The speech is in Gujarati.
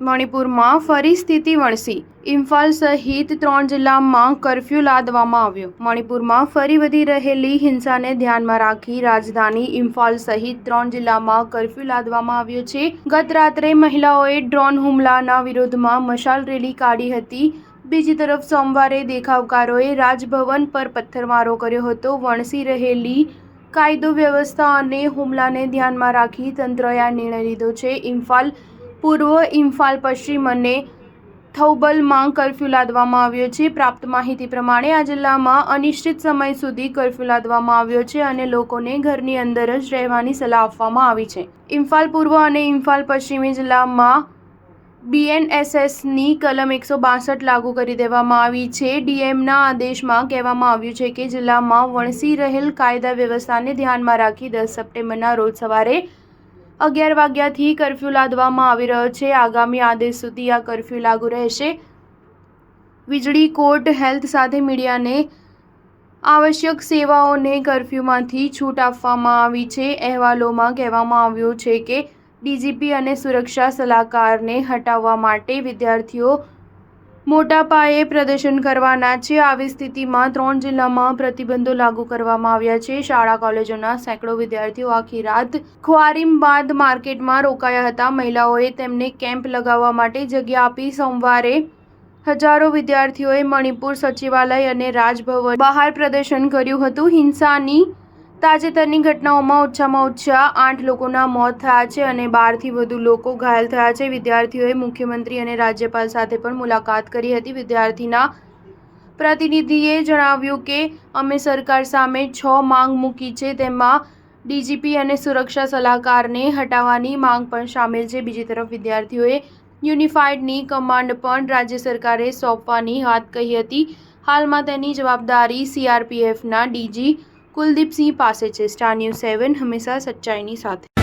મણિપુરમાં ફરી સ્થિતિ વણસી. ઇમ્ફાલ સહિત 3 જિલ્લામાં કર્ફ્યુ લાદવામાં આવ્યો. મણિપુરમાં ફરી વધી રહેલી હિંસાને ધ્યાનમાં રાખી રાજધાની ઇમ્ફાલ સહિત 3 જિલ્લામાં કર્ફ્યુ લાદવામાં આવ્યો છે. ગત રાત્રે મહિલાઓએ ડ્રોન હુમલાના વિરોધમાં મશાલ રેલી કાઢી હતી. બીજી તરફ સોમવારે દેખાવકારોએ રાજભવન પર પથ્થરમારો કર્યો હતો. વણસી રહેલી કાયદો વ્યવસ્થા અને હુમલાને ધ્યાનમાં રાખી તંત્રએ આ નિર્ણય લીધો છે. ઇમ્ફાલ પૂર્વ, ઇમ્ફાલ પશ્ચિમ અને થૌબલમાં કર્ફ્યુ લાદવામાં આવ્યો છે. પ્રાપ્ત માહિતી પ્રમાણે આ જિલ્લામાં અનિશ્ચિત સમય સુધી કર્ફ્યુ લાદવામાં આવ્યો છે અને લોકોને ઘરની અંદર જ રહેવાની સલાહ આપવામાં આવી છે. ઇમ્ફાલ પૂર્વ અને ઇમ્ફાલ પશ્ચિમી જિલ્લામાં BNSSની કલમ 162 લાગુ કરી દેવામાં આવી છે. ડીએમના આદેશમાં કહેવામાં આવ્યું છે કે જિલ્લામાં વણસી રહેલ કાયદા વ્યવસ્થાને ધ્યાનમાં રાખી 10 સપ્ટેમ્બરના રોજ સવારે 11 વાગ્યાથી કર્ફ્યુ લાદવામાં આવી રહ્યો છે. આગામી આદેશ સુધી આ કર્ફ્યુ લાગુ રહેશે. વીજળી, કોર્ટ, હેલ્થ સાથે મીડિયાને આવશ્યક સેવાઓને કર્ફ્યુમાંથી છૂટ આપવામાં આવી છે. અહેવાલોમાં કહેવામાં આવ્યું છે કે ડીજીપી અને સુરક્ષા સલાહકારને હટાવવા માટે વિદ્યાર્થીઓ મોટા પાયે પ્રદર્શન કરવાના છે. આવી સ્થિતિમાં 3 જિલ્લામાં પ્રતિબંધો લાગુ કરવામાં આવ્યા છે. શાળા કોલેજોના સેંકડો વિદ્યાર્થીઓ આખી રાત ખ્વારીમાબાદ માર્કેટમાં રોકાયા હતા. મહિલાઓએ તેમને કેમ્પ લગાવવા માટે જગ્યા આપી. સોમવારે હજારો વિદ્યાર્થીઓએ મણિપુર સચિવાલય અને રાજભવન બહાર પ્રદર્શન કર્યું હતું. હિંસાની તાજેતરની ઘટનાઓમાં ઓછામાં ઓછા 8 લોકોના મોત થયા છે અને 12થી વધુ લોકો ઘાયલ થયા છે. વિદ્યાર્થીઓએ મુખ્યમંત્રી અને રાજ્યપાલ સાથે પણ મુલાકાત કરી હતી. વિદ્યાર્થીના પ્રતિનિધિએ જણાવ્યું કે અમે સરકાર સામે 6 માંગ મૂકી છે. તેમાં ડીજીપી અને સુરક્ષા સલાહકારને હટાવવાની માંગ પણ શામેલ છે. બીજી તરફ વિદ્યાર્થીઓએ યુનિફાઈડની કમાન્ડ પણ રાજ્ય સરકારે સોંપવાની વાત કહી હતી. હાલમાં તેની જવાબદારી CRPFના DG કુલદીપસિંહ પાસે છે. સ્ટાર ન્યૂઝ 7 હંમેશા સચ્ચાઈની સાથે.